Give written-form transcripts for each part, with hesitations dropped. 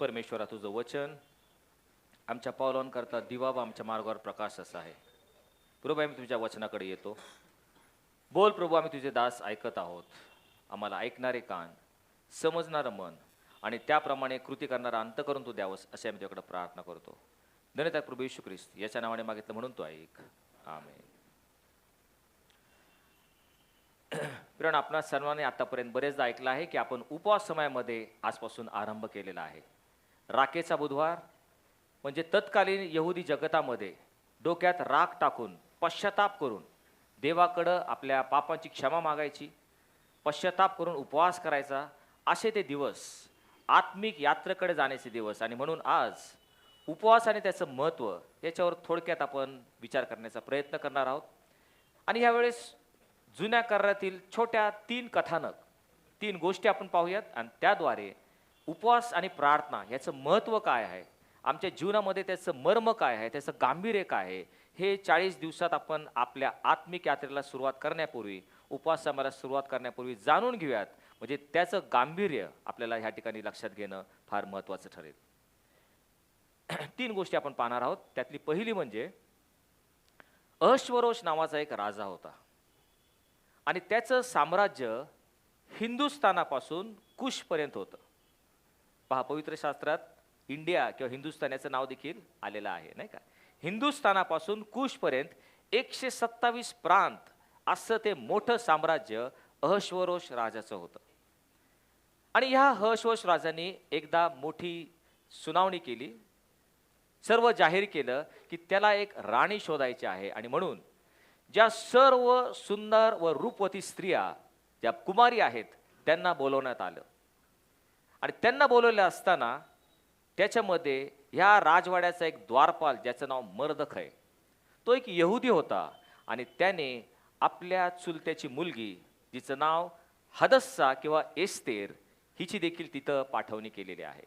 परमेश्वरा तुझं वचन आमच्या पावलांकरता दिवा व आमच्या मार्गावर प्रकाश असा आहे. प्रभू आम्ही तुझ्या वचनाकडे येतो. बोल प्रभू, आम्ही तुझे दास ऐकत आहोत. आम्हाला ऐकणारे कान, समजणारं मन आणि त्याप्रमाणे कृती करणारा अंत करून तू द्यावस असे आम्ही तुझ्याकडे प्रार्थना करतो. धन्यवाद प्रभू येशू ख्रिस्त याच्या नावाने मागितलं म्हणून तू ऐक. आमेन. प्रिय आपणा सर्वांनी आतापर्यंत बरेचदा ऐकलं आहे की आपण उपवास समयामध्ये आजपासून आरंभ केलेला आहे. राखेचा बुधवार म्हणजे तत्कालीन यहुदी जगतामध्ये डोक्यात राख टाकून पश्चाताप करून देवाकडं आपल्या पापांची क्षमा मागायची, पश्चाताप करून उपवास करायचा, असे ते दिवस आत्मिक यात्रेकडे जाण्याचे दिवस. आणि म्हणून आज उपवास आणि त्याचं महत्त्व याच्यावर थोडक्यात आपण विचार करण्याचा प्रयत्न करणार आहोत. आणि यावेळेस जुन्या करारातील छोट्या 3 कथानक, 3 गोष्टी आपण पाहूयात आणि त्याद्वारे उपवास आणि प्रार्थना याचं महत्त्व काय आहे, आमच्या जीवनामध्ये त्याचं मर्म काय आहे, त्याचं गांभीर्य काय आहे, हे 40 दिवसात आपण आपल्या आत्मिक यात्रेला सुरुवात करण्यापूर्वी, उपवासाला सुरुवात करण्यापूर्वी जाणून घेऊयात. म्हणजे त्याचं गांभीर्य आपल्याला ह्या ठिकाणी लक्षात घेणं फार महत्त्वाचं ठरेल. 3 गोष्टी आपण पाहणार आहोत. त्यातली पहिली म्हणजे अश्वरोष नावाचा एक राजा होता आणि त्याचं साम्राज्य हिंदुस्थानापासून कुशपर्यंत होतं. पहा, पवित्र शास्त्रात इंडिया किंवा हिंदुस्थान याचं नाव देखील आलेलं आहे, नाही का. हिंदुस्थानापासून कुशपर्यंत 127 प्रांत असं ते मोठं साम्राज्य अहश्वरोष राजाचं होतं. आणि ह्या अहश्वरोष राजाने एकदा मोठी सुनावणी केली, सर्व जाहीर केलं की त्याला एक राणी शोधायची आहे. आणि म्हणून ज्या सर्व सुंदर व रूपवती स्त्रिया ज्या कुमारी आहेत त्यांना बोलवण्यात आलं. आणि त्यांना बोलवलं असताना त्याच्यामध्ये ह्या राजवाड्याचा एक द्वारपाल ज्याचं नाव मर्दखय, तो एक यहुदी होता. आणि त्याने आपल्या चुलत्याची मुलगी जिचं नाव हदस्सा किंवा एस्तेर हिची देखील तिथं पाठवणी केलेली आहे.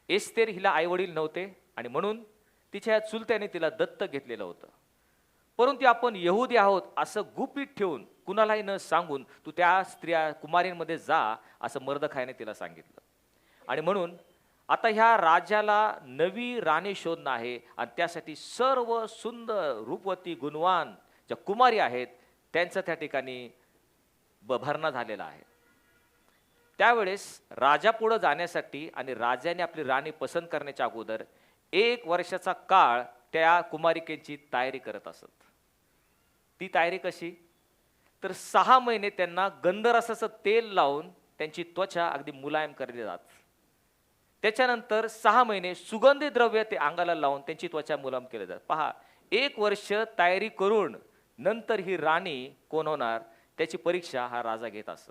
एस्तेर हिला आईवडील नव्हते आणि म्हणून तिच्या चुलत्याने तिला दत्तक घेतलेलं होतं. परंतु आपण यहुदी आहोत असं गुपित ठेवून कुणालाही न सांगून तू त्या स्त्रिया कुमारींमध्ये जा असं मर्दखायने तिला सांगितलं. आणि म्हणून आता ह्या राजाला नवी राणी शोधणं आहे आणि त्यासाठी सर्व सुंदर रूपवती गुणवान ज्या कुमारी आहेत त्यांचं त्या ठिकाणी भरणा झालेला आहे. त्यावेळेस राजापुढं जाण्यासाठी आणि राजाने आपली राणी पसंत करण्याच्या अगोदर 1 वर्षाचा काळ त्या कुमारिकेची तयारी करत असत. ती तयारी कशी, तर 6 महिने त्यांना गंधरसाचं तेल लावून त्यांची त्वचा अगदी मुलायम करली जात. त्याच्यानंतर 6 महिने सुगंधी द्रव्य ते अंगाला लावून त्यांची त्वचा मुलायम केली जात. पहा, 1 वर्ष तयारी करून नंतर ही राणी कोण होणार त्याची परीक्षा हा राजा घेत असत.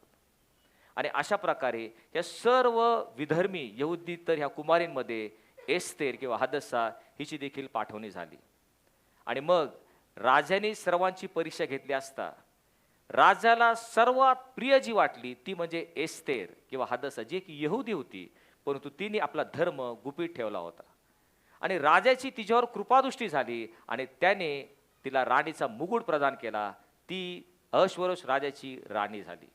आणि अशा प्रकारे या सर्व विधर्मी यहुदी तर ह्या कुमारींमध्ये एस्तेर किंवा हदस्सा हिची देखील पाठवणी झाली. आणि मग राजाने सर्वांची परीक्षा घेतली असता राजाला सर्वात प्रिय जी वाटली ती म्हणजे एस्तेर किंवा हदस्सा, जी एक यहुदी होती, परंतु तिने आपला धर्म गुपित ठेवला होता. आणि राजाची तिच्यावर कृपादृष्टी झाली आणि त्याने तिला राणीचा मुकुट प्रदान केला. ती अश्वरोष राजाची राणी झाली.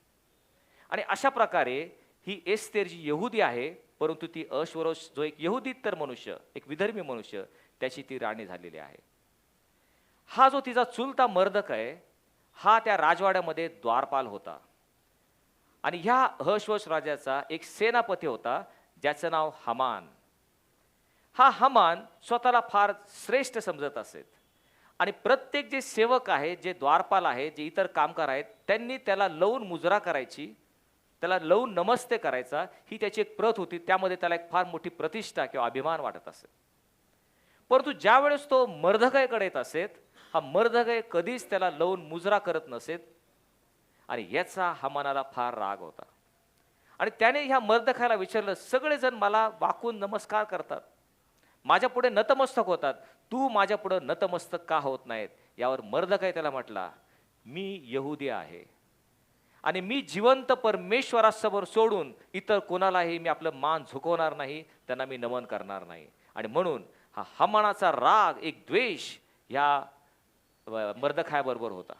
आणि अशा प्रकारे ही एस्तेर जी यहुदी आहे परंतु ती अश्वरोष जो एक यहुदी तर मनुष्य, एक विधर्मी मनुष्य, त्याची ती राणी झालेली आहे. हा जो तिचा चुलता मर्दखय हा त्या राजवाड्यामध्ये द्वारपाल होता. आणि ह्या अश्वरोष राजाचा एक सेनापती होता ज्याचं नाव हमान. हा हमान स्वतःला फार श्रेष्ठ समजत असेल आणि प्रत्येक जे सेवक आहेत, जे द्वारपाल आहेत, जे इतर कामगार आहेत, त्यांनी त्याला लवून मुजरा करायची, त्याला लवून नमस्ते करायचा, ही त्याची एक प्रथ होती. त्यामध्ये त्याला एक फार मोठी प्रतिष्ठा किंवा अभिमान वाटत असेल. परंतु ज्या वेळेस तो मर्दखयकडे येत असेल, हा मर्दखय कधीच त्याला लवून मुजरा करत नसेल. आणि याचा हमानाला फार राग होता. आणि त्याने ह्या मर्दखयाला विचारलं, सगळेजण मला वाकून नमस्कार करतात, माझ्या पुढे नतमस्तक होतात, तू माझ्या पुढे नतमस्तक का होत नाहीत? यावर मर्दखय त्याला म्हटला, मी यहुदी आहे आणि मी जिवंत परमेश्वरासमोर सोडून इतर कोणालाही मी आपलं मान झुकवणार नाही, त्यांना मी नमन करणार नाही. आणि म्हणून हा हमानाचा राग, एक द्वेष ह्या मर्दखयाबरोबर होता.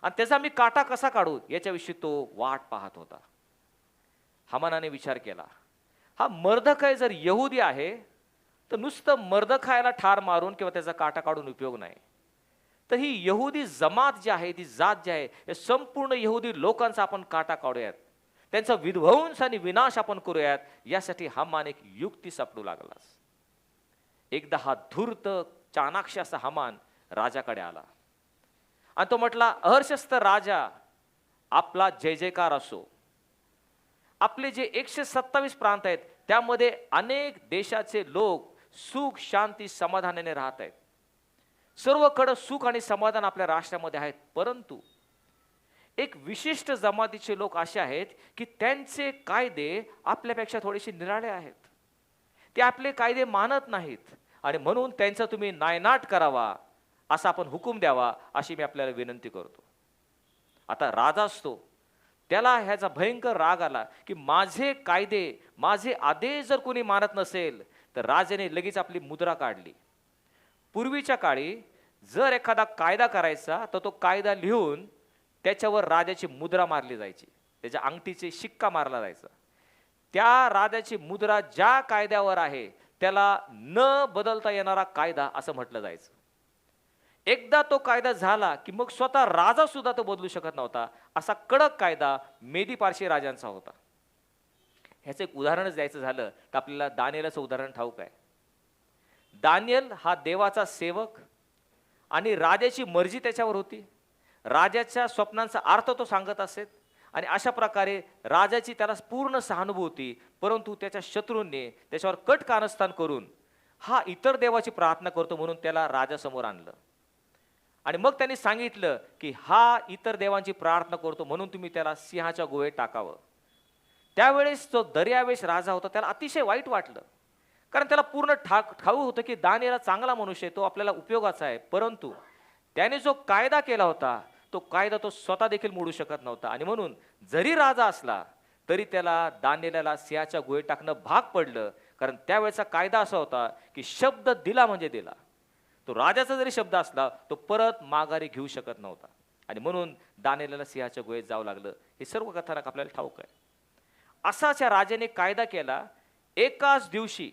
आणि त्याचा मी काटा कसा काढू याच्याविषयी तो वाट पाहत होता. हमानाने विचार केला, हा मर्दखाय जर यहुदी आहे तर नुसतं मर्दखायला ठार मारून किंवा त्याचा काटा काढून उपयोग नाही. तर ही यहुदी जमात जी आहे, ती जात जी आहे, या संपूर्ण यहुदी लोकांचा आपण काटा काढूयात, त्यांचा विध्वंस आणि विनाश आपण करूयात, यासाठी हामान एक युक्ती सापडू लागलास. एकदा हा धूर्त चाणाक्ष असा हामान राजाकडे आला आणि तो म्हटला, अहर्षस्थ राजा, आपला जय जयकार असो. आपले जे 127 प्रांत आहेत त्यामध्ये अनेक देशाचे लोक सुख शांती समाधानाने राहत आहेत. सर्वकडे सुख आणि समाधान आपल्या राष्ट्रामध्ये आहेत. परंतु एक विशिष्ट जमातीचे लोक असे आहेत की त्यांचे कायदे आपल्यापेक्षा थोडेसे निराळे आहेत. ते आपले कायदे मानत नाहीत आणि म्हणून त्यांचा तुम्ही नायनाट करावा, असा आपण हुकूम द्यावा, अशी मी आपल्याला विनंती करतो. आता राजा असतो, त्याला ह्याचा भयंकर राग आला की माझे कायदे, माझे आदेश जर कोणी मानत नसेल तर राजाने लगेच आपली मुद्रा काढली. पूर्वीच्या काळी जर एखादा कायदा करायचा तर तो कायदा लिहून त्याच्यावर राजाची मुद्रा मारली जायची, त्याच्या अंगठीचे शिक्का मारला जायचा. त्या राजाची मुद्रा ज्या कायद्यावर आहे त्याला न बदलता येणारा कायदा असं म्हटलं जायचं. एकदा तो कायदा झाला की मग स्वतः राजा सुद्धा तो बदलू शकत नव्हता. असा कडक कायदा मेदी पारशी राजांचा होता. ह्याचं एक उदाहरणच द्यायचं झालं तर आपल्याला दानिएलचं उदाहरण ठाऊक आहे. दानिएल हा देवाचा सेवक आणि राजाची मर्जी त्याच्यावर होती. राजाच्या स्वप्नांचा अर्थ तो सांगत असेल आणि अशा प्रकारे राजाची त्याला पूर्ण सहानुभूती. परंतु त्याच्या शत्रूंनी त्याच्यावर कट कारस्थान करून हा इतर देवाची प्रार्थना करतो म्हणून त्याला राजासमोर आणलं आणि मग त्यांनी सांगितलं की हा इतर देवांची प्रार्थना करतो म्हणून तुम्ही त्याला सिंहाच्या गुहेत टाकावं. त्यावेळेस जो दर्यावेश राजा होता त्याला अतिशय वाईट वाटलं, कारण त्याला पूर्ण ठाऊक होतं की दानिएल चांगला मनुष्य आहे, तो आपल्याला उपयोगाचा आहे. परंतु त्याने जो कायदा केला होता तो कायदा तो स्वतः देखील मोडू शकत नव्हता आणि म्हणून जरी राजा असला तरी त्याला दानिएलला सिंहाच्या गुहेत टाकणं भाग पडलं. कारण त्यावेळेचा कायदा असा होता की शब्द दिला म्हणजे दिला. तो राजाचा जरी शब्द असला तो परत माघारी घेऊ शकत नव्हता आणि म्हणून दानिएलला सिंहाच्या गुहेत जावं लागलं. हे सर्व कथानक आपल्याला ठाऊक आहे. असाच या राजाने कायदा केला. एकाच दिवशी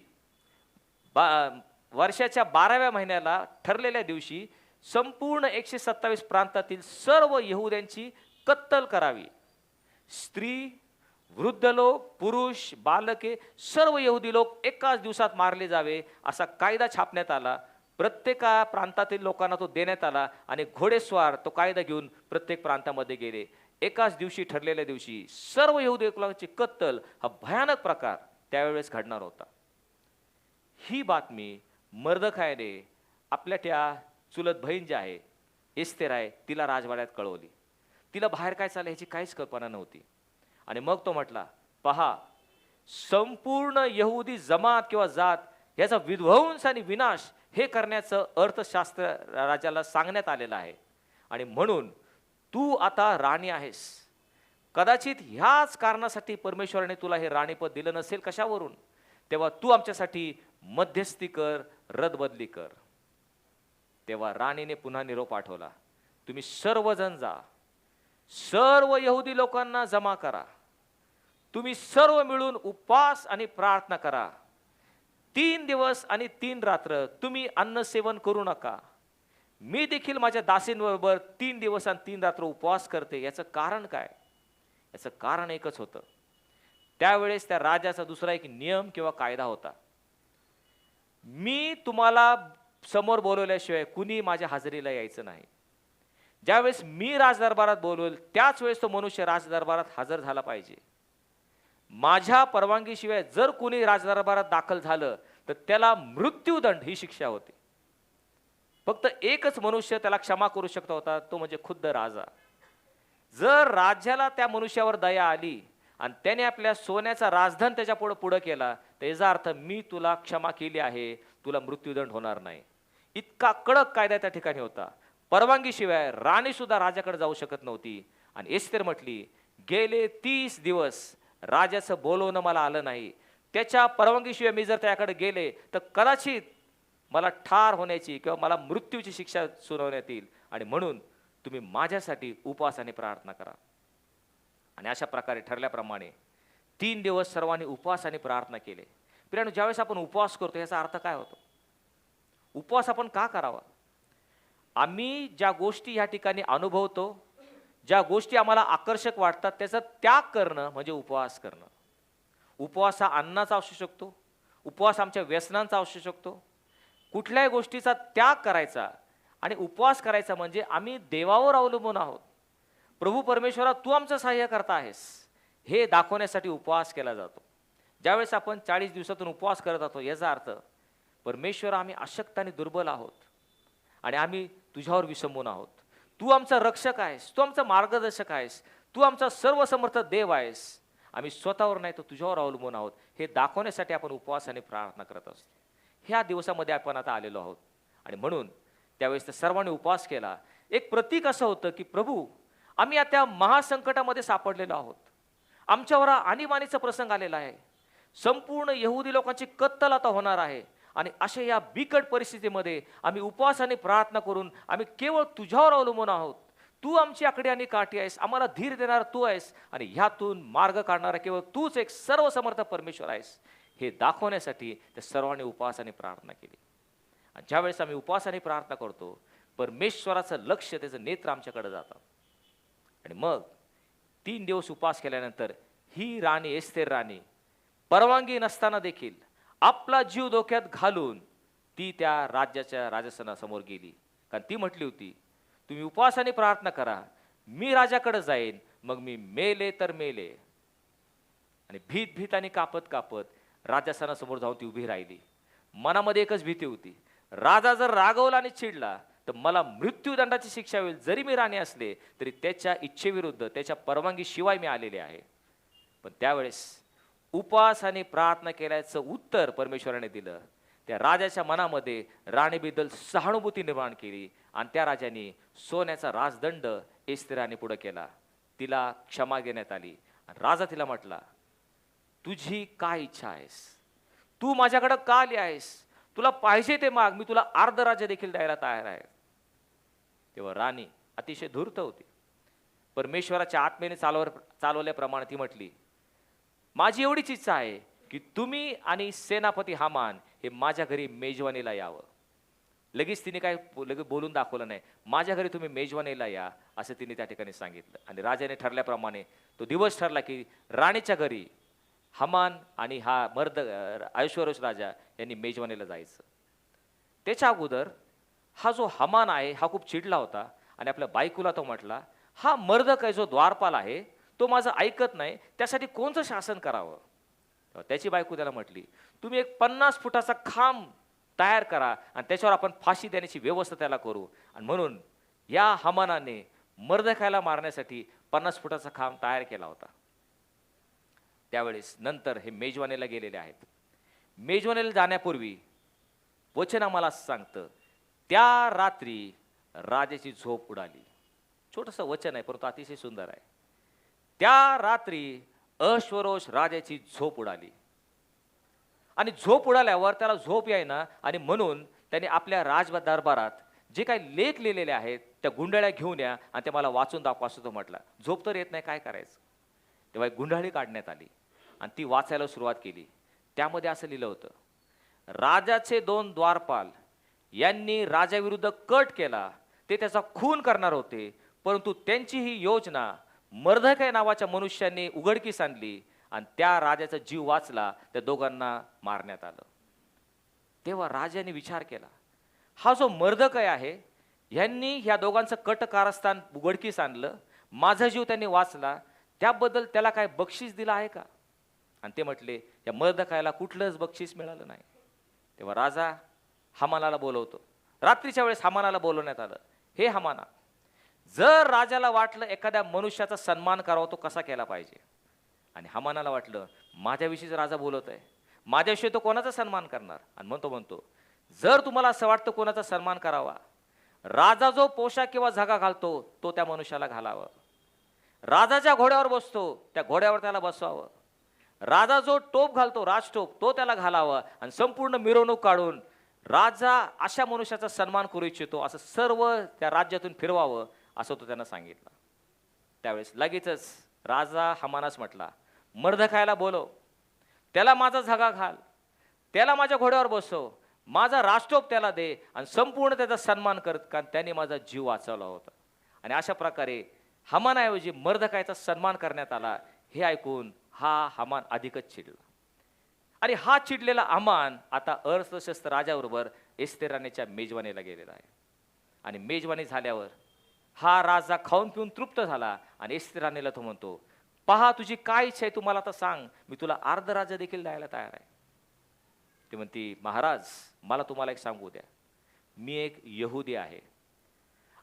वर्षाच्या 12व्या महिन्याला ठरलेल्या दिवशी संपूर्ण 127 प्रांतातील सर्व यहुद्यांची कत्तल करावी. स्त्री, वृद्ध लोक, पुरुष, बालके, सर्व यहुदी लोक एकाच दिवसात मारले जावे असा कायदा छापण्यात आला. प्रत्येक प्रांतातील लोकांना तो देण्यात आला आणि घोडेस्वार तो कायदा घेऊन प्रत्येक प्रांतामध्ये गेले. एकाच दिवशी ठरलेल्या दिवशी सर्व यहुदी लोकांची कत्तल हा भयानक प्रकार त्यावेळेस घडणार होता. ही बातमी मर्दखायने आपल्या त्या चुलत बहीण जी आहे एस्तेर आहे तिला राजवाड्यात कळवली. तिला बाहेर काय चाललं ह्याची काहीच कल्पना नव्हती आणि मग तो म्हटला, पहा, संपूर्ण यहुदी जमात किंवा जात याचा विध्वंस आणि विनाश हे करण्याचं अर्थशास्त्र राजाला सांगण्यात आलेलं आहे आणि म्हणून तू आता राणी आहेस. कदाचित ह्याच कारणासाठी परमेश्वराने तुला हे राणीपद दिलं नसेल कशावरून, तेव्हा तू आमच्यासाठी मध्यस्थी कर, रदबदली कर. तेव्हा राणीने पुन्हा निरोप पाठवला, तुम्ही सर्वजण जा, सर्व यहुदी लोकांना जमा करा, तुम्ही सर्व मिळून उपवास आणि प्रार्थना करा. 3 दिवस आणि 3 रात्र तुम्ही अन्न सेवन करू नका. मी देखील माझ्या दासींबरोबर 3 दिवस आणि 3 रात्र उपवास करते. याचं कारण काय? याचं कारण एकच होतं. त्यावेळेस त्या राजाचा दुसरा एक नियम किंवा कायदा होता, मी तुम्हाला समोर बोलवल्याशिवाय कुणी माझ्या हजेरीला यायचं नाही. ज्यावेळेस मी राजदरबारात बोलवेल त्याच वेळेस तो मनुष्य राजदरबारात हजर झाला पाहिजे. माझ्या परवानगीशिवाय जर कुणी राजदरबारात दाखल झालं तर त्याला मृत्यूदंड ही शिक्षा होती. फक्त एकच मनुष्य त्याला क्षमा करू शकत होता, तो म्हणजे खुद्द राजा. जर राज्याला त्या मनुष्यावर दया आली आणि त्याने आपल्या सोन्याचा राजधन त्याच्या पुढे केला तर याचा अर्थ मी तुला क्षमा केली आहे, तुला मृत्यूदंड होणार नाही. इतका कडक कायदा त्या ठिकाणी होता. परवानगीशिवाय राणी सुद्धा राजाकडे जाऊ शकत नव्हती. आणि एस्तेर म्हटली, गेले 30 दिवस राजाचं बोलवणं मला आलं नाही, त्याच्या परवानगीशिवाय मी जर त्याकडे गेले तर कदाचित मला ठार होण्याची किंवा मला मृत्यूची शिक्षा सुनावण्यात येईल आणि म्हणून तुम्ही माझ्यासाठी उपवास आणि प्रार्थना करा. आणि अशा प्रकारे ठरल्याप्रमाणे 3 दिवस सर्वांनी उपवास आणि प्रार्थना केले. प्रियानो, ज्यावेळेस आपण उपवास करतो याचा अर्थ काय होतो? उपवास आपण का करावा? आम्ही ज्या गोष्टी या ठिकाणी अनुभवतो, ज्या गोष्टी आम्हाला आकर्षक वाटतात त्याचा त्याग करणं म्हणजे उपवास करणं. उपवास हा अन्नाचा असू शकतो, उपवास आमच्या व्यसनांचा असू शकतो. कुठल्याही गोष्टीचा त्याग करायचा आणि उपवास करायचा म्हणजे आम्ही देवावर अवलंबून आहोत. प्रभू परमेश्वरा, तू आमचं सहाय्य करता आहेस हे दाखवण्यासाठी उपवास केला जातो. ज्यावेळेस आपण 40 दिवसातून उपवास करत असतो याचा अर्थ परमेश्वर, आम्ही अशक्त आणि दुर्बल आहोत आणि आम्ही तुझ्यावर विसंबून आहोत. तू आमचा रक्षक आहेस, तू आमचा मार्गदर्शक आहेस, तू आमचा सर्वसमर्थ देव आहेस. आम्ही स्वतःवर नाही तर तुझ्यावर अवलंबून आहोत हे दाखवण्यासाठी आपण उपवास आणि प्रार्थना करत असतो. ह्या दिवसामध्ये आपण आता आलेलो आहोत आणि म्हणून त्यावेळेस त्या सर्वांनी उपवास केला. एक प्रतीक असं होतं की प्रभू, आम्ही आता महासंकटामध्ये सापडलेलो आहोत. आमच्यावर आणीबाणीचा प्रसंग आलेला आहे. संपूर्ण यहुदी लोकांची कत्तल आता होणार आहे आणि अशा या बिकट परिस्थितीमध्ये आम्ही उपवास आणि प्रार्थना करून आम्ही केवळ तुझ्यावर अवलंबून आहोत. तू आमची आकडी आणि काठी आहेस, आम्हाला धीर देणारा तू आहेस आणि ह्यातून मार्ग काढणारा केवळ तूच एक सर्वसमर्थ परमेश्वर आहेस हे दाखवण्यासाठी त्या सर्वांनी उपवास आणि प्रार्थना केली. आणि ज्यावेळेस आम्ही उपवास आणि प्रार्थना करतो परमेश्वराचं लक्ष, त्याचं नेत्र आमच्याकडे जातं. आणि मग 3 दिवस उपवास केल्यानंतर ही राणी, एस्तेर राणी, परवानगी नसताना देखील आपला जीव धोक्यात घालून ती त्या राज्याच्या राजसनासमोर गेली. कारण ती म्हटली होती, तुम्ही उपवास आणि प्रार्थना करा, मी राजाकडे जाईन, मग मी मेले तर मेले. आणि भीत भीत आणि कापत कापत राजसनासमोर जाऊन ती उभी राहिली. मनामध्ये एकच भीती होती, राजा जर रागवला आणि चिडला तर मला मृत्यूदंडाची शिक्षा होईल. जरी मी राणी असले तरी त्याच्या इच्छेविरुद्ध, त्याच्या परवानगीशिवाय मी आलेले आहे. पण त्यावेळेस उपवास आणि प्रार्थना केल्याचं उत्तर परमेश्वराने दिलं. त्या राजाच्या मनामध्ये राणीबद्दल सहानुभूती निर्माण केली आणि त्या राजाने सोन्याचा राजदंड एस्तेराने पुढे केला. तिला क्षमा देण्यात आली आणि राजा तिला म्हटला, तुझी काय इच्छा आहेस? तू माझ्याकडे का आली आहेस? तुला पाहिजे ते माग, मी तुला अर्ध राज्य देखील द्यायला तयार आहे. तेव्हा राणी अतिशय धूर्त होती. परमेश्वराच्या आत्मेने चालवल्याप्रमाणे ती म्हटली, माझी एवढीच इच्छा आहे की तुम्ही आणि सेनापती हामान हे माझ्या घरी मेजवानीला यावं. लगेच तिने काय लगेच बोलून दाखवलं नाही. माझ्या घरी तुम्ही मेजवानीला या असं तिने त्या ठिकाणी सांगितलं. आणि राजाने ठरल्याप्रमाणे तो दिवस ठरला की राणीच्या घरी हामान आणि हा मर्द ऐश्वर्यवश राजा यांनी मेजवानीला जायचं. त्याच्या अगोदर हा जो हामान आहे हा खूप चिडला होता आणि आपल्या बायकोला तो म्हटला, हा मर्दक आहे जो द्वारपाल आहे तो माझं ऐकत नाही, त्यासाठी कोणतं शासन करावं? त्याची बायको त्याला म्हटली, तुम्ही एक 50 फुटाचा खांब तयार करा आणि त्याच्यावर आपण फाशी देण्याची व्यवस्था त्याला करू. आणि म्हणून या हामानाने मर्दकायला मारण्यासाठी 50 फुटाचा खांब तयार केला होता. त्यावेळेस नंतर हे मेजवानीला गेलेले आहेत. मेजवानीला जाण्यापूर्वी वचन आम्हाला सांगतं, त्या रात्री राजाची झोप उडाली. छोटंसं वचन आहे परंतु अतिशय सुंदर आहे. त्या रात्री ऐश्वर्यवश राजाची झोप उडाली आणि झोप उडाल्यावर त्याला झोप येईना आणि म्हणून त्याने आपल्या राजदरबारात जे काही लेख लिहिलेले आहेत त्या गुंडाळ्या घेऊन या आणि ते मला वाचून दाखवा असं तो म्हटला. झोप तर येत नाही, काय करायचं? तेव्हा एक गुंडाळी काढण्यात आली आणि ती वाचायला सुरुवात केली. त्यामध्ये असं लिहिलं होतं, राजाचे 2 द्वारपाल यांनी राजाविरुद्ध कट केला, ते त्याचा खून करणार होते, परंतु त्यांची ही योजना मर्दकाय नावाच्या मनुष्याने उघडकीस आणली आणि त्या राजाचा जीव वाचला. त्या दोघांना मारण्यात आलं. तेव्हा राजाने विचार केला, हा जो मर्दकाय आहे यांनी ह्या दोघांचं कट कारस्थान उघडकीस आणलं, माझा जीव त्यांनी वाचला, त्याबद्दल त्याला काय बक्षीस दिलं आहे का? आणि ते म्हटले, या मर्दकायला कुठलंच बक्षीस मिळालं नाही. तेव्हा राजा हामानाला बोलवतो. रात्रीच्या वेळेस हामानाला बोलवण्यात आलं. हे हामाना, जर राजाला वाटलं एखाद्या मनुष्याचा सन्मान करावा तो कसा केला पाहिजे? आणि हामानाला वाटलं माझ्याविषयीच राजा बोलत आहे, माझ्याविषयी तो कोणाचा सन्मान करणार? आणि म्हणतो जर तुम्हाला असं वाटतं कोणाचा सन्मान करावा, राजा जो पोशाख किंवा झगा घालतो तो त्या मनुष्याला घालावा, राजाच्या घोड्यावर बसतो त्या घोड्यावर त्याला बसवावं, राजा जो टोप घालतो राजटोप तो त्याला घालावा आणि संपूर्ण मिरवणूक काढून राजा अशा मनुष्याचा सन्मान करू इच्छितो असं सर्व त्या राज्यातून फिरवावं असं तो त्यांना सांगितलं. त्यावेळेस लगेचच राजा हामानास म्हटला, मर्दखायला बोलव, त्याला माझा झगा घाल, त्याला माझ्या घोड्यावर बसव, माझा राष्ट्रोप त्याला दे आणि संपूर्ण त्याचा सन्मान कर, कारण त्याने माझा जीव वाचवला होता. आणि अशा प्रकारे हमानाऐवजी मर्दखायचा सन्मान करण्यात आला. हे ऐकून हामान अधिकच चिडला. आणि हा चिडलेला हामान आता अस्त्रशस्त्र राजाबरोबर एस्तेर राणीच्या मेजवानीला गेलेला आहे. आणि मेजवानी झाल्यावर हा राजा खाऊन पिऊन तृप्त झाला आणि एस्तेर राणीला तो म्हणतो, पहा तुझी काय इच्छा आहे, तू मला आता सांग, मी तुला अर्ध राज्य देखील द्यायला तयार आहे. ती म्हणती, महाराज मला तुम्हाला एक सांगू द्या, मी एक यहुदी आहे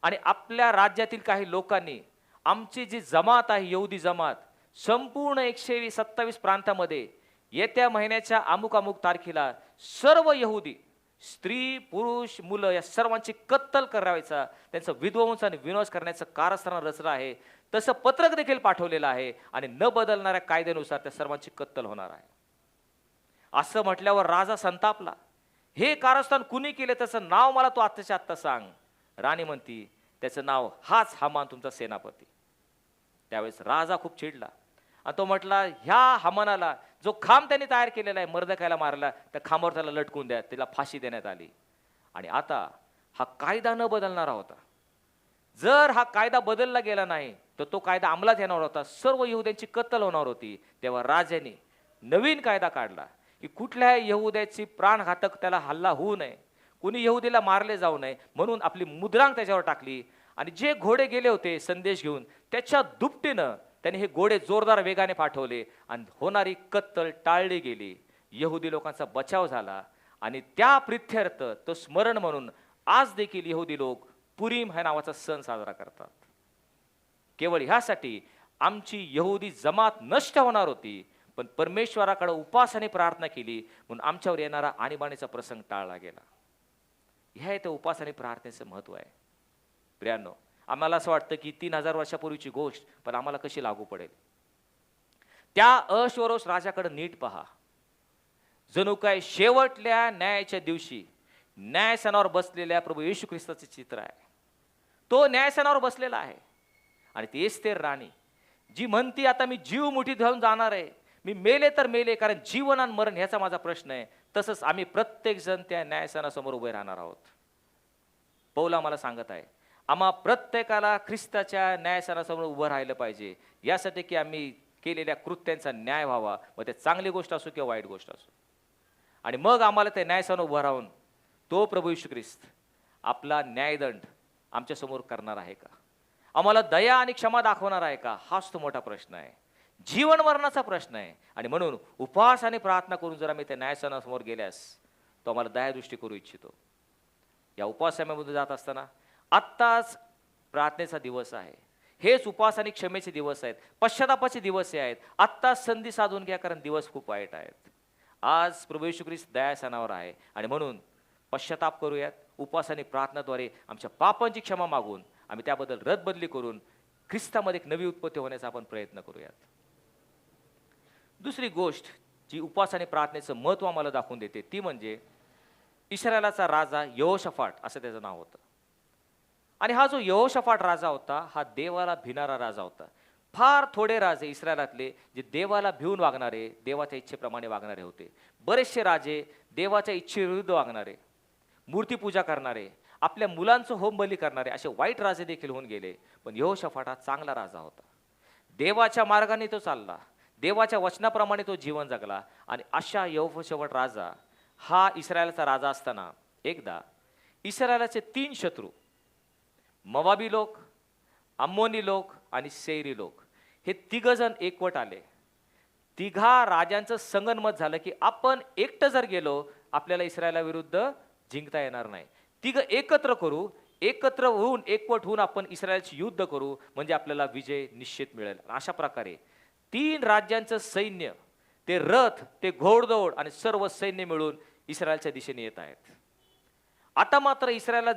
आणि आपल्या राज्यातील काही लोकांनी आमची जी जमात आहे, यहुदी जमात, संपूर्ण 127 प्रांतामध्ये येत्या महिन्याच्या अमुक अमुक तारखेला सर्व यहुदी स्त्री पुरुष मुलं या सर्वांची कत्तल करायचा, त्यांचं विध्वंस आणि विनाश करण्याचं कारस्थान रचलं आहे. तसं पत्रक देखील पाठवलेलं आहे आणि न बदलणाऱ्या कायद्यानुसार त्या सर्वांची कत्तल होणार आहे. असं म्हटल्यावर राजा संतापला. हे कारस्थान कुणी केले त्याचं नाव मला तू आत्ताच्या आत्ता सांग. राणी म्हणती, त्याचं नाव हाच हामान तुमचा सेनापती. त्यावेळेस राजा खूप चिडला आणि तो म्हटला, ह्या हामानाला जो खांब त्यांनी तयार केलेला आहे मर्दखायला मारला, त्या खांबावर त्याला लटकून द्या, त्याला फाशी देण्यात आली. आणि आता हा कायदा न बदलणारा होता. जर हा कायदा बदलला गेला नाही तर तो कायदा अंमलात येणार होता, सर्व यहुद्यांची कत्तल होणार होती. तेव्हा राजाने नवीन कायदा काढला की कुठल्याही यहुद्याची प्राणघातक त्याला हल्ला होऊ नये, कुणी यहुदीला मारले जाऊ नये, म्हणून आपली मुद्रांक त्याच्यावर टाकली. आणि जे घोडे गेले होते संदेश घेऊन, त्याच्या दुपटीनं त्याने हे घोडे जोरदार वेगाने पाठवले आणि होणारी कत्तल टाळली गेली. यहुदी लोकांचा बचाव झाला. आणि त्या प्रित्यर्थ तो स्मरण म्हणून आज देखील यहुदी लोक पुरीम ह्या नावाचा सण साजरा करतात. केवळ ह्यासाठी आमची यहुदी जमात नष्ट होणार होती, पण परमेश्वराकडे उपासाने प्रार्थना केली म्हणून आमच्यावर येणारा आणीबाणीचा प्रसंग टाळला गेला. ह्या इथं उपास आणि प्रार्थनेचं महत्व आहे. प्रियांनो, आम्हाला असं वाटतं की 3000 वर्षापूर्वीची गोष्ट पण आम्हाला कशी लागू पडेल. त्या अश्वरोष राजाकडे नीट पहा. जणू काय शेवटल्या न्यायाच्या दिवशी न्यायसनावर बसलेल्या प्रभू येशू ख्रिस्ताचे चित्र आहे. तो न्यायसनावर बसलेला आहे आणि ती एस्तेर राणी जी म्हणती, आता मी जीव मुठीत घालून जाणार आहे, मी मेले तर मेले, कारण जीवन आणि मरण ह्याचा माझा प्रश्न आहे. तसंच आम्ही प्रत्येक जण त्या न्यायसनासमोर उभे राहणार आहोत. पौल आम्हाला सांगत आहे, आम्हा प्रत्येकाला ख्रिस्ताच्या न्यायसनासमोर उभं राहिलं पाहिजे, यासाठी की आम्ही केलेल्या कृत्यांचा न्याय व्हावा, मग ते चांगली गोष्ट असो किंवा वाईट गोष्ट असो. आणि मग आम्हाला त्या न्यायसनावर उभं राहून तो प्रभू येशू ख्रिस्त आपला न्यायदंड आमच्यासमोर करणार आहे का, आम्हाला दया आणि क्षमा दाखवणार आहे का, हाच तो मोठा प्रश्न आहे. जीवन मरणाचा प्रश्न आहे. आणि म्हणून उपवास आणि प्रार्थना करून जर आम्ही त्या न्यायसनासमोर गेल्यास तो आम्हाला दयादृष्टी करू इच्छितो. या उपवासामध्ये जात असताना आत्ताच प्रार्थनेचा दिवस आहे, हेच उपवास आणि क्षमेचे दिवस आहेत, पश्चातापाचे दिवस आहेत. आत्ताच संधी साधून घ्या, कारण दिवस खूप वाईट आहेत. आज प्रभू येशू ख्रिस्त दयासनावर आहे आणि म्हणून पश्चाताप करूयात. उपवास आणि प्रार्थनाद्वारे आमच्या पापांची क्षमा मागून आम्ही त्याबद्दल रद्दबदली करून ख्रिस्तामध्ये एक नवी उत्पत्ती होण्याचा आपण प्रयत्न करूयात. दुसरी गोष्ट जी उपवास आणि प्रार्थनेचं महत्त्व आम्हाला दाखवून देते ती म्हणजे इस्रायलाचा राजा यहोशाफाट असं त्याचं नाव होतं. आणि हा जो यहोशाफाट राजा होता हा देवाला भिणारा राजा होता. फार थोडे राजे इस्रायलातले जे देवाला भिवून वागणारे, देवाच्या इच्छेप्रमाणे वागणारे होते. बरेचसे राजे देवाच्या इच्छेविरुद्ध वागणारे, मूर्तीपूजा करणारे, आपल्या मुलांचं होम बली करणारे असे वाईट राजे देखील होऊन गेले. पण यहोशाफाट हा चांगला राजा होता. देवाच्या मार्गाने तो चालला, देवाच्या वचनाप्रमाणे तो जीवन जगला. आणि अशा यहोशाफाट राजा हा इस्रायलचा राजा असताना एकदा इस्रायलाचे 3 शत्रू, मोवाबी लोक, अम्मोनी लोक आणि सेरी लोक, हे 3 जण एकवट आले. 3 राजांचं संगनमत झालं की आपण एकटं जर गेलो आपल्याला इस्रायलाविरुद्ध जिंकता येणार नाही. 3 एकत्र करू, एकत्र होऊन एकवट होऊन आपण इस्रायलची युद्ध करू, म्हणजे आपल्याला विजय निश्चित मिळेल. अशा प्रकारे 3 राज्यांचं सैन्य, ते रथ, ते घोडदौड आणि सर्व सैन्य मिळून इस्रायलच्या दिशेने येत आहेत. आता मात्र इस्रायलला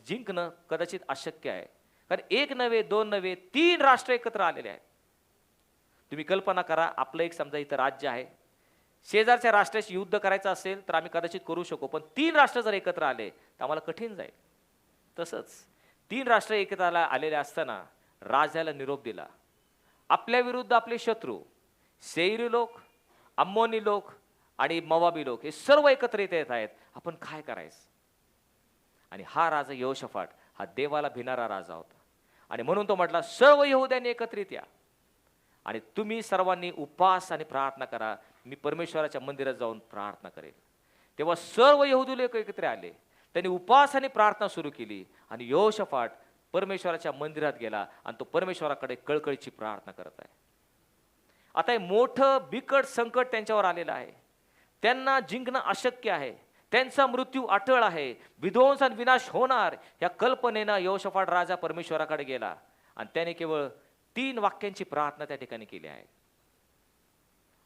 जिंकणं कदाचित अशक्य आहे, कारण 1 नव्हे 2 नव्हे 3 राष्ट्र एकत्र आलेले आहेत. तुम्ही कल्पना करा, आपलं एक समजा इथं राज्य आहे, शेजारच्या राष्ट्राशी युद्ध करायचं असेल तर आम्ही कदाचित करू शकू, पण 3 राष्ट्र जर एकत्र आले तर आम्हाला कठीण जाईल. तसंच 3 राष्ट्र एकत्र आलेले असताना राजाला निरोप दिला, आपल्या विरुद्ध आपले शत्रू सेईरी लोक, अम्मोनी लोक आणि मोवाबी लोक हे सर्व एकत्रित येत आहेत. आपण काय करायचं? आणि हा राजा यहोशाफाट हा देवाला भिणारा राजा होता. आणि म्हणून तो म्हटला, सर्व यहूद्यांनी एकत्रित या आणि तुम्ही सर्वांनी उपवास आणि प्रार्थना करा. मी परमेश्वराच्या मंदिरात जाऊन प्रार्थना करेल. तेव्हा सर्व यहूदी लोक एकत्र आले. त्यांनी उपवास आणि प्रार्थना सुरू केली आणि यहोशाफाट परमेश्वराच्या मंदिरात गेला आणि तो परमेश्वराकडे कळकळीची प्रार्थना करत आहे. आता हे मोठं बिकट संकट त्यांच्यावर आलेलं आहे. त्यांना जिंकणं अशक्य आहे. त्यांचा मृत्यू अटळ आहे. विध्वंस आणि विनाश होणार या कल्पनेनं यहोशाफाट राजा परमेश्वराकडे गेला आणि त्याने केवळ 3 वाक्यांची प्रार्थना त्या ठिकाणी केली आहे.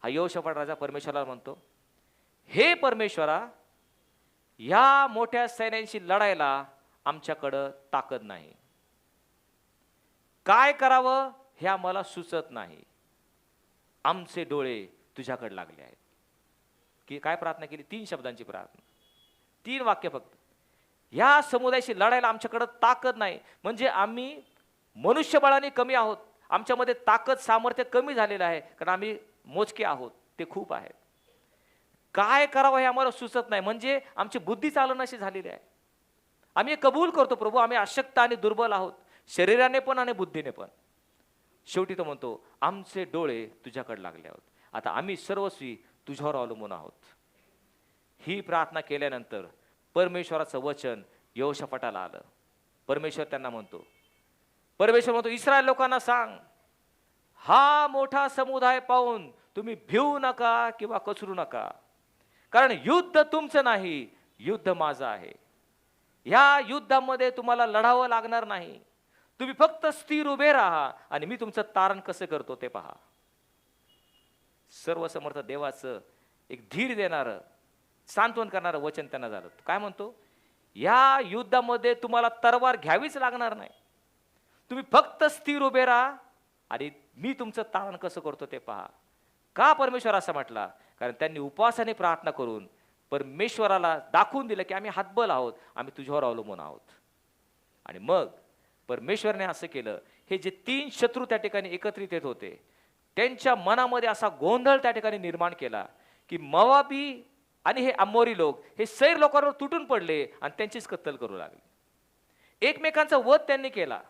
हा यहोशाफाट राजा परमेश्वराला म्हणतो, हे परमेश्वरा, या मोठ्या सैन्यांशी लढायला आमच्याकडं ताकद नाही. काय करावं हे आम्हाला सुचत नाही. आमचे डोळे तुझ्याकडे लागले आहेत. की काय प्रार्थना केली? 3 शब्दांची प्रार्थना, 3 वाक्य फक्त. या समुदायाशी लढायला आमच्याकडे ताकद नाही. म्हणजे आम्ही मनुष्यबळाने कमी आहोत. आमच्यामध्ये ताकद सामर्थ्य कमी झालेलं आहे, कारण आम्ही मोजके आहोत, ते खूप आहेत. काय करावं हे आम्हाला सुचत नाही. म्हणजे आमची बुद्धी चालनाशी झालेली आहे. आम्ही कबूल करतो प्रभू, आम्ही अशक्त आणि दुर्बल आहोत, शरीराने पण आणि बुद्धीने पण. शेवटी तो म्हणतो, आमचे डोळे तुझ्याकडे लागले आहोत. आता आम्ही सर्वस्वी तुझ्यावर अवलंबून आहोत. ही प्रार्थना केल्यानंतर परमेश्वराचं वचन यहोशाफाटाला आलं. परमेश्वर म्हणतो, इस्रायल लोकांना सांग, हा मोठा समुदाय पाहून तुम्ही भिवू नका किंवा कचरू नका, कारण युद्ध तुमचं नाही, युद्ध माझं आहे. ह्या युद्धामध्ये तुम्हाला लढावं लागणार नाही. तुम्ही फक्त स्थिर उभे राहा आणि मी तुमचं तारण कसं करतो ते पहा. सर्वसमर्थ देवाचं एक धीर देणारं, सांत्वन करणारं वचन त्यांना झालं. काय म्हणतो? या युद्धामध्ये तुम्हाला तलवार घ्यावीच लागणार नाही. तुम्ही फक्त स्थिर उभे राहा आणि मी तुमचं तारण कसं करतो ते पहा. का परमेश्वर असं म्हटला? कारण त्यांनी उपवासाने प्रार्थना करून परमेश्वराला दाखवून दिलं की आम्ही हातबल आहोत, आम्ही तुझ्यावर अवलंबून आहोत. आणि मग परमेश्वरने असं केलं, हे जे 3 शत्रू त्या ठिकाणी एकत्रित येत होते, त्यांच्या मनामध्ये असा गोंधळ त्या ठिकाणी निर्माण केला की मोवाबी आणि हे अम्मोरी लोक हे सैर लोकांवर तुटून पडले आणि त्यांचीच कत्तल करू लागले. एकमेकांचा वध त्यांनी केला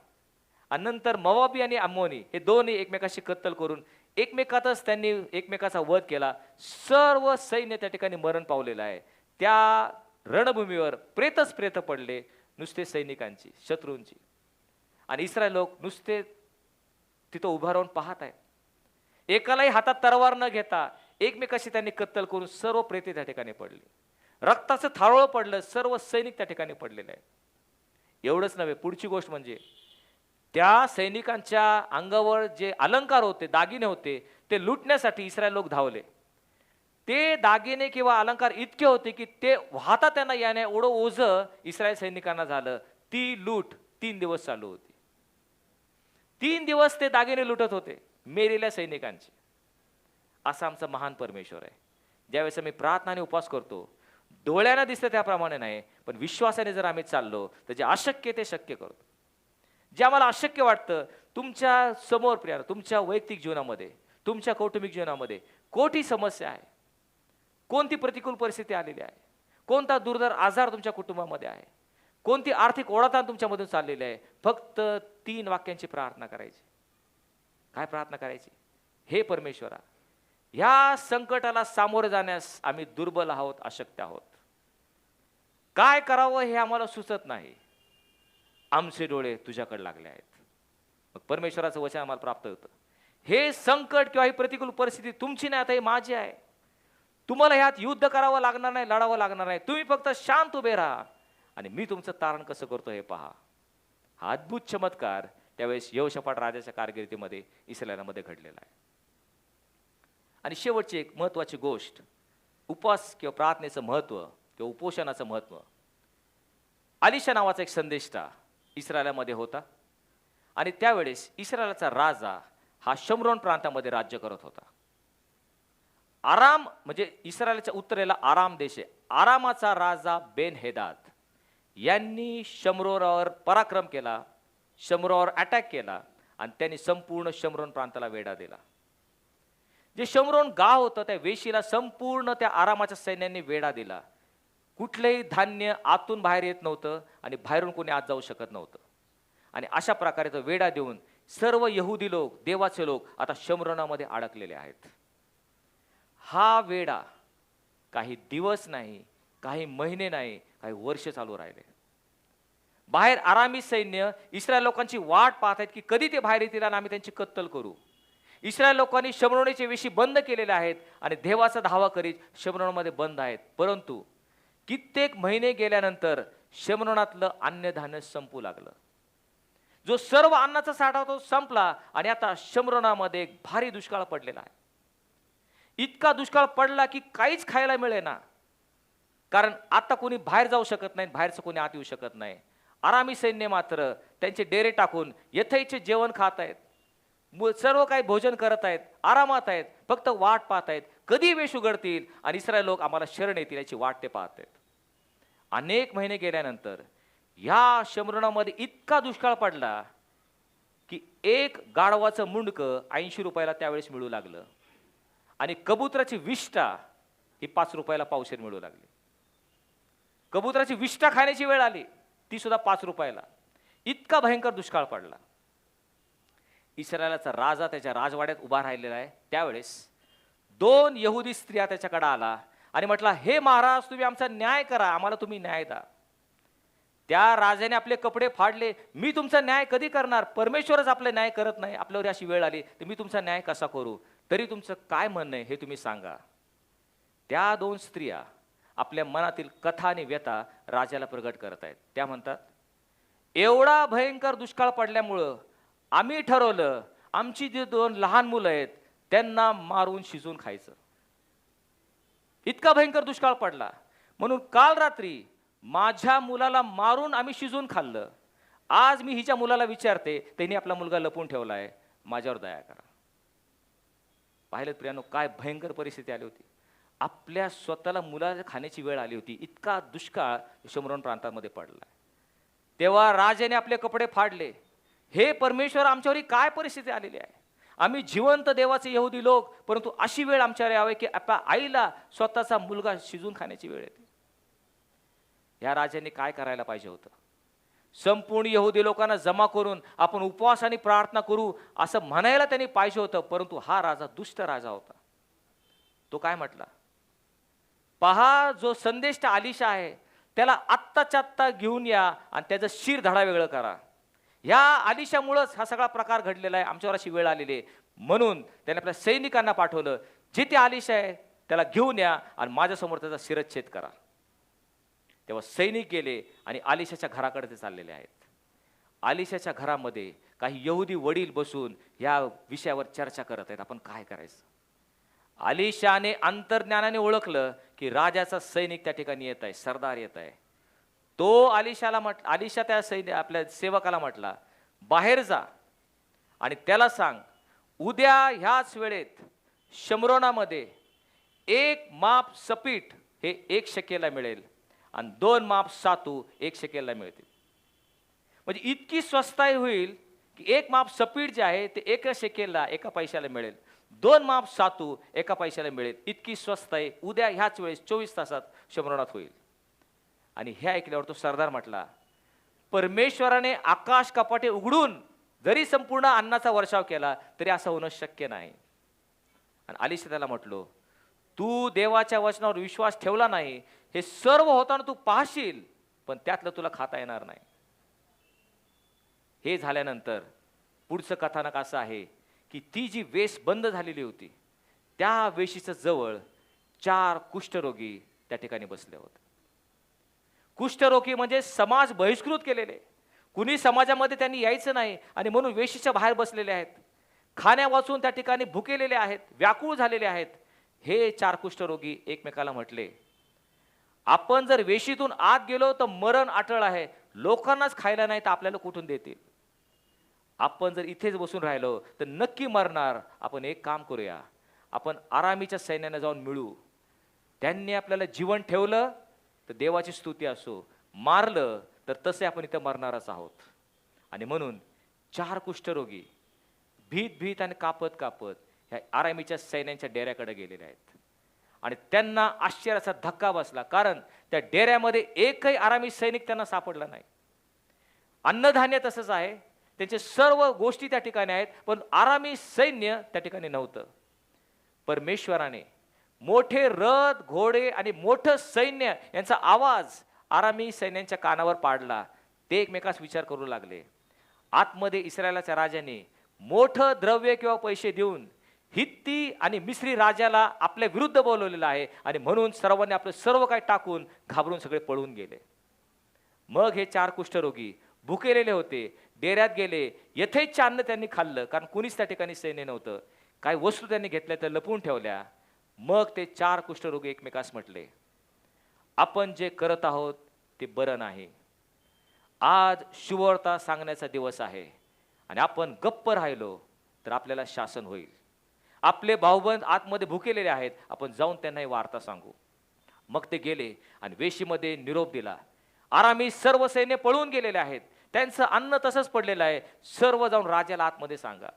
आणि नंतर मोवाबी आणि अम्मोनी हे दोन्ही एकमेकाशी कत्तल करून एकमेकातच त्यांनी एकमेकाचा वध केला. सर्व सैन्य त्या ठिकाणी मरण पावलेलं आहे. त्या रणभूमीवर प्रेतच प्रेत पडले, नुसते सैनिकांची, शत्रूंची. आणि इस्रायल लोक नुसते तिथं उभा राहून पाहत आहेत. एकालाही हातात तलवार न घेता एकमेकाशी त्यांनी कत्तल करून सर्व प्रेते त्या ठिकाणी पडली. रक्ताचं थारोळ पडलं, सर्व सैनिक त्या ठिकाणी पडलेले आहेत. एवढंच नव्हे, पुढची गोष्ट म्हणजे त्या सैनिकांच्या अंगावर जे अलंकार होते, दागिने होते, ते लुटण्यासाठी इस्रायल लोक धावले. ते दागिने किंवा अलंकार इतके होते की ते वाहता त्यांना याने एवढं ओझं इस्रायल सैनिकांना झालं. ती लूट 3 दिवस चालू होती. 3 दिवस ते दागिने लुटत होते मेलेल्या सैनिकांचे. असा आमचा महान परमेश्वर आहे. ज्यावेळेस आम्ही प्रार्थना आणि उपवास करतो, डोळ्यानं दिसतं त्याप्रमाणे नाही, पण विश्वासाने जर आम्ही चाललो तर जे अशक्य ते शक्य करतो. जे आम्हाला अशक्य वाटतं, तुमच्या समोर प्रिय, तुमच्या वैयक्तिक जीवनामध्ये, तुमच्या कौटुंबिक जीवनामध्ये कोणती समस्या आहे, कोणती प्रतिकूल परिस्थिती आलेली आहे, कोणता दुर्धर आजार तुमच्या कुटुंबामध्ये आहे, कोणती आर्थिक ओढाताण तुमच्यामधून चाललेली आहे, फक्त 3 वाक्यांची प्रार्थना करायची. काय प्रार्थना करायची? हे परमेश्वरा, ह्या संकटाला सामोरे जाण्यास आम्ही दुर्बल आहोत, अशक्य आहोत. काय करावं हे आम्हाला सुचत नाही. आमचे डोळे तुझ्याकडे लागले आहेत. मग परमेश्वराचं वचन आम्हाला प्राप्त होतं. हे संकट किंवा ही प्रतिकूल परिस्थिती तुमची नाही, आता ही माझी आहे. तुम्हाला ह्यात युद्ध करावं लागणार नाही, लढावं लागणार नाही. तुम्ही फक्त शांत उभे राहा आणि मी तुमचं तारण कसं करतो हे पहा. हा अद्भुत चमत्कार त्यावेळेस यहोशाफाट राजाच्या कारकिर्दीमध्ये इस्रायलामध्ये घडलेला आहे. आणि शेवटची एक महत्वाची गोष्ट, उपवास किंवा प्रार्थनेचं महत्व किंवा उपोषणाचं महत्व. अलिशा नावाचा एक संदेष्टा इस्रायलामध्ये होता आणि त्यावेळेस इस्रायलाचा राजा हा शमरोन प्रांतामध्ये राज्य करत होता. आराम म्हणजे इस्रायलच्या उत्तरेला आराम देश आहे. आरामाचा राजा बेन हेदाद यांनी शमरोरावर पराक्रम केला, शमरोरावर अटॅक केला आणि त्यांनी संपूर्ण शमरोन प्रांताला वेढा दिला. जे शमरोन गाव होतं त्या वेशीला संपूर्ण त्या आरामाच्या सैन्याने वेढा दिला. कुठलंही धान्य आतून बाहेर येत नव्हतं आणि बाहेरून कोणी आत जाऊ शकत नव्हतं. आणि अशा प्रकारे तो वेढा देऊन सर्व यहुदी लोक, देवाचे लोक आता शमरोनामध्ये अडकलेले आहेत. हा वेढा काही दिवस नाही, काही महिने नाही, काही वर्ष चालू राहिले. बाहेर आरामी सैन्य इस्रायल लोकांची वाट पाहत आहेत की कधी ते बाहेर येतील आणि आम्ही त्यांची कत्तल करू. इस्रायल लोकांनी शमरोनाचे वेशी बंद केलेले आहेत आणि देवाचा धावा करीत शमरोनामध्ये बंद आहेत. परंतु कित्येक महिने गेल्यानंतर शमरोनातलं अन्नधान्य संपू लागलं. जो सर्व अन्नाचा साठा होता तो संपला आणि आता शमरोनामध्ये एक भारी दुष्काळ पडलेला आहे. इतका दुष्काळ पडला की काहीच खायला मिळेना. कारण आता कोणी बाहेर जाऊ शकत नाही, बाहेरचं कोणी आत येऊ शकत नाही. आरामी सैन्य मात्र त्यांचे डेरे टाकून यथेच्छ जेवण खात आहेत. सर्व काही भोजन करत आहेत, आरामात आहेत, फक्त वाट पाहत आहेत कधी वेश उघडतील आणि इस्रायल लोक आम्हाला शरण येतील याची वाट ते पाहत आहेत. अनेक महिने गेल्यानंतर या शमरोनामध्ये इतका दुष्काळ पडला की एक गाढवाचं मुंडकं 80 रुपयाला त्यावेळेस मिळू लागलं आणि कबुतराची विष्ठा ही 5 रुपयाला पावशेर मिळू लागली. कबुतराची विष्ठा खाण्याची वेळ आली, ती सुद्धा 5 रुपयाला. इतका भयंकर दुष्काळ पडला. इस्रायलाचा राजा त्याच्या राजवाड्यात उभा राहिलेला आहे. त्यावेळेस 2 यहुदी स्त्रिया त्याच्याकडे आला आणि म्हटला, हे महाराज, तुम्ही आमचा न्याय करा, आम्हाला तुम्ही न्याय द्या. त्या राजाने आपले कपडे फाडले. मी तुमचा न्याय कधी करणार? परमेश्वरच आपला न्याय करत नाही. आपल्यावर अशी वेळ आली तर मी तुमचा न्याय कसा करू? तरी तुमचं काय म्हणणं आहे हे तुम्ही सांगा. त्या 2 स्त्रिया आपल्या मनातील कथा आणि व्यथा राजाला प्रगट करत आहेत. त्या म्हणतात, एवढा भयंकर दुष्काळ पडल्यामुळं आम्ही ठरवलं आमची जी 2 लहान मुलं आहेत त्यांना मारून शिजून खायचं. इतका भयंकर दुष्काळ पडला म्हणून काल रात्री माझ्या मुलाला मारून आम्ही शिजून खाल्लं. आज मी हिच्या मुलाला विचारते, त्यांनी आपला मुलगा लपून ठेवलाय, माझ्यावर दया करा. पाहिलं प्रियानो, काय भयंकर परिस्थिती आली होती. आपल्या स्वतःला मुलाला खाण्याची वेळ आली होती. इतका दुष्काळ शमरोन प्रांतामध्ये पडला. तेव्हा राजाने आपले कपडे फाडले. हे परमेश्वर, आमच्यावर काय परिस्थिती आलेली आहे? आम्ही जिवंत देवाचे यहुदी लोक, परंतु अशी वेळ आमच्यावर यावे की आपल्या आईला स्वतःचा मुलगा शिजून खाण्याची वेळ येते. या राजाने काय करायला पाहिजे होतं? संपूर्ण यहुदी लोकांना जमा करून आपण उपवास आणि प्रार्थना करू असं म्हणायला त्यांनी पाहिजे होतं. परंतु हा राजा दुष्ट राजा होता. तो काय म्हटला? पहा, जो संदेष्ट आलिशा आहे त्याला आत्ताच्या आत्ता घेऊन या आणि त्याचं शिर धडा वेगळं करा. या आलिशामुळेच हा सगळा प्रकार घडलेला आहे, आमच्यावर अशी वेळ आलेली आहे. म्हणून त्याने आपल्या सैनिकांना पाठवलं, जे ते आलिशा आहे त्याला घेऊन या आणि माझ्यासमोर त्याचा शिरच्छेद करा. तेव्हा सैनिक गेले आणि आलिशाच्या घराकडे ते चाललेले आहेत. आलिशाच्या घरामध्ये काही यहुदी वडील बसून या विषयावर चर्चा करत आहेत, आपण काय करायचं. आलिशाने अंतर्ज्ञानाने ओळखलं की राजाचा सैनिक त्या ठिकाणी येत आहे, सरदार येत आहे. तो आलिशा त्या आपल्या सेवकाला म्हटला, बाहेर जा आणि त्याला सांग, उद्या ह्याच वेळेत शमरोनामध्ये 1 माप सपीठ हे 1 शेकेलला मिळेल आणि 2 माप सातू 1 शेकेलला मिळतील. म्हणजे इतकी स्वस्ताई होईल की 1 माप सपीठ जे आहे ते 1 शेकेलला 1 पैशाला मिळेल, 2 माप सातू 1 पैशाला मिळेल. इतकी स्वस्ताई उद्या ह्याच वेळेस 24 तासात शमरोनात होईल. आणि हे ऐकल्यावर तो सरदार म्हटला, परमेश्वराने आकाश कपाटे उघडून जरी संपूर्ण अन्नाचा वर्षाव केला तरी असं होणं शक्य नाही. आणि आलिशा त्याला म्हटलो, तू देवाच्या वचनावर विश्वास ठेवला नाही, हे सर्व होताना तू पाहशील, पण त्यातलं तुला खाता येणार नाही. हे झाल्यानंतर पुढचं कथानक असं आहे की ती जी वेश बंद झालेली होती त्या वेशीच्या जवळ 4 कुष्ठरोगी त्या ठिकाणी बसले होते. कुष्ठरोगी म्हणजे समाज बहिष्कृत केलेले, कुणी समाजामध्ये त्यांनी यायचं नाही आणि म्हणून वेशीच्या बाहेर बसलेले आहेत. खाण्या वाचून त्या ठिकाणी भुकेलेले आहेत, व्याकुळ झालेले आहेत. हे 4 कुष्ठरोगी एकमेकाला म्हटले, आपण जर वेशीतून आत गेलो तर मरण अटळ आहे, लोकांनाच खायला नाही तर आपल्याला कुठून देतील. आपण जर इथेच बसून राहिलो तर नक्की मरणार. आपण एक काम करूया, आपण आरामीच्या सैन्याने जाऊन मिळू. त्यांनी आपल्याला जीवन ठेवलं तर देवाची स्तुती असो, मारलं तर तसे आपण इथं मरणारच आहोत. आणि म्हणून 4 कुष्ठरोगी भीत भीत आणि कापत कापत ह्या आरामीच्या सैन्यांच्या डेऱ्याकडे गेलेले आहेत आणि त्यांना आश्चर्याचा धक्का बसला, कारण त्या डेऱ्यामध्ये एकही आरामी सैनिक त्यांना सापडला नाही. अन्नधान्य तसंच आहे, त्यांचे सर्व गोष्टी त्या ठिकाणी आहेत, पण आरामी सैन्य त्या ठिकाणी नव्हतं. परमेश्वराने मोठे रथ, घोडे आणि मोठं सैन्य यांचा आवाज आरामी सैन्यांच्या कानावर पाडला. ते एकमेकास विचार करू लागले, आतमध्ये इस्रायलाच्या राजाने मोठं द्रव्य किंवा पैसे देऊन हित्ती आणि मिस्री राजाला आपल्या विरुद्ध बोलवलेलं आहे आणि म्हणून सर्वांनी आपलं सर्व काही टाकून घाबरून सगळे पळून गेले. मग हे 4 कुष्ठरोगी भुकेलेले होते, डेऱ्यात गेले, यथेच्छ अन्न त्यांनी खाल्लं, कारण कुणीच त्या ठिकाणी सैन्य नव्हतं. काही वस्तू त्यांनी घेतल्या त्या लपवून ठेवल्या. मग ते 4 कुष्ठरोगी एकमेकास म्हटले, आपण जे करत आहोत ते बरं नाही. आज शुभवार्ता सांगण्याचा दिवस आहे आणि आपण गप्प राहिलो तर आपल्याला शासन होईल. आपले भाऊबंद आतमध्ये भुकेलेले आहेत, आपण जाऊन त्यांना ही वार्ता सांगू. मग ते गेले आणि वेशीमध्ये निरोप दिला, आरामी सर्व सैन्य पळून गेलेले आहेत, त्यांचं अन्न तसंच पडलेलं आहे, सर्व जाऊन राजाला आतमध्ये सांगा.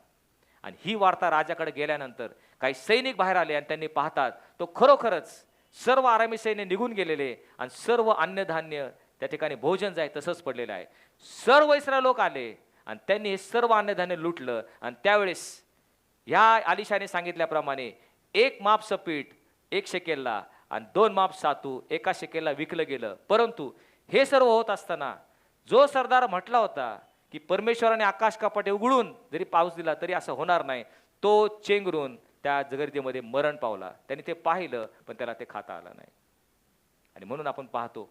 आणि ही वार्ता राजाकडे गेल्यानंतर काही सैनिक बाहेर आले आणि त्यांनी पाहतात तो खरोखरच सर्व आरामी सैन्य निघून गेलेले आणि सर्व अन्नधान्य त्या ठिकाणी भोजन जाय तसंच पडलेलं आहे. सर्व इस्रायल लोक आले आणि त्यांनी हे सर्व अन्नधान्य लुटलं. आणि त्यावेळेस ह्या आलिशाने सांगितल्याप्रमाणे 1 माप सपीठ 1 शेकेलला आणि 2 माप सातू 1 शेकेलला विकलं गेलं. परंतु हे सर्व होत असताना जो सरदार म्हटला होता की परमेश्वराने आकाश कपाटे उघडून जरी पाऊस दिला तरी असं होणार नाही, तो चेंगरून त्या गर्दीमध्ये मरण पावला. त्यांनी ते पाहिलं पण त्याला ते खाता आलं नाही. आणि म्हणून आपण पाहतो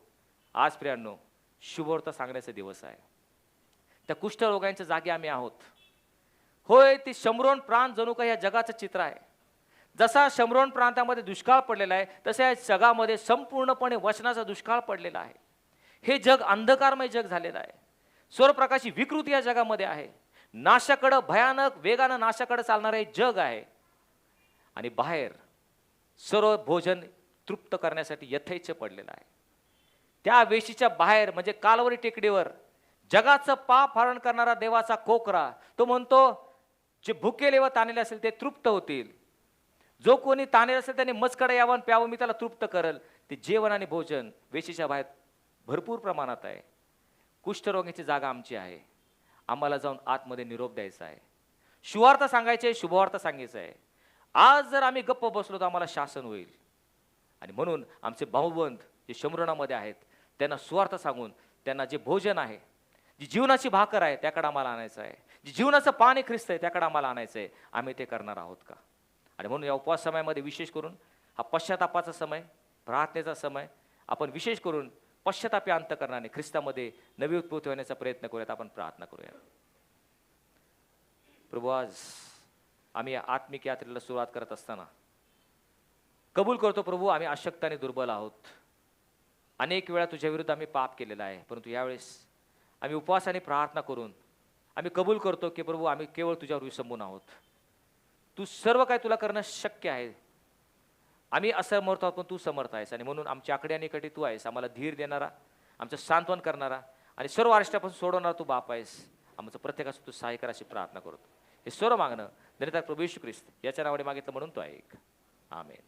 आज प्रियांनो शुभवार्ता सांगण्याचा दिवस आहे. त्या कुष्ठरोगांच्या जागी आम्ही आहोत. होय, ती शमरोन प्रांत जणू काही या जगाचं चित्र आहे. जसा शमरोन प्रांतामध्ये दुष्काळ पडलेला आहे तसा या जगामध्ये संपूर्णपणे वचनाचा दुष्काळ पडलेला आहे. हे जग अंधकारमय जग झालेलं आहे. सूर्यप्रकाशी विकृती या जगामध्ये आहे. नाशाकडं भयानक वेगानं नाशाकडे चालणारं हे जग आहे. आणि बाहेर सर्व भोजन तृप्त करण्यासाठी यथेच्छ पडलेलं आहे. त्या वेशीच्या बाहेर म्हणजे कालवरी टेकडीवर जगाचं पाप हरण करणारा देवाचा कोकरा तो म्हणतो, जे भुकेले व ताणलेले असेल ते तृप्त होतील. जो कोणी ताणलेला असेल त्याने मजकडे यावं प्यावं, मी त्याला तृप्त करल. ते जेवण आणि भोजन वेशीच्या बाहेर भरपूर प्रमाणात आहे. कुष्ठरोगाची जागा आमची आहे. आम्हाला जाऊन आतमध्ये निरोप द्यायचा आहे, सुवार्ता सांगायची आहे, शुभवार्ता सांगायचं आहे. आज जर आम्ही गप्प बसलो तर आम्हाला शासन होईल. आणि म्हणून आमचे भाऊबंद जे शमरोनामध्ये आहेत त्यांना सुवार्ता सांगून त्यांना जे भोजन आहे, जी जीवनाची भाकर आहे त्याकडे आम्हाला आणायचं आहे, जी जीवनाचं पाणी ख्रिस्त आहे त्याकडे आम्हाला आणायचं आहे. आम्ही ते करणार आहोत का? आणि म्हणून या उपवास समयामध्ये विशेष करून हा पश्चातापाचा समय, प्रार्थनेचा समय, आपण विशेष करून पश्चातापी अंतःकरणाने ख्रिस्तामध्ये नवी उत्पत्ती होण्याचा प्रयत्न करूयात. आपण प्रार्थना करूया. प्रभू, आज आम्ही आत्मिक यात्रेला सुरुवात करत असताना कबूल करतो प्रभू, आम्ही अशक्त आणि दुर्बल आहोत. अनेक वेळा तुझ्या विरुद्ध आम्ही पाप केलेला आहे, परंतु यावेळेस आम्ही उपवासाने प्रार्थना करून आम्ही कबूल करतो की प्रभू आम्ही केवळ तुझ्यावर विसंबून आहोत. तू सर्व काही तुला करणं शक्य आहे. आम्ही असमर्थ आहोत पण तू समर्थ आहेस. आणि म्हणून आमच्या आकडे आणि कटी तू आहेस. आम्हाला धीर देणारा, आमचं सांत्वन करणारा आणि सर्व आरिष्टापासून सोडवणारा तू बाप आहेस. आमचं प्रत्येकाचं तू सहाय्य कर अशी प्रार्थना करतो. हे सर्व मागणं धन्यता प्रभू येशू ख्रिस्त याच्या नावाने मागितलं म्हणून तो ऐक. आमेन.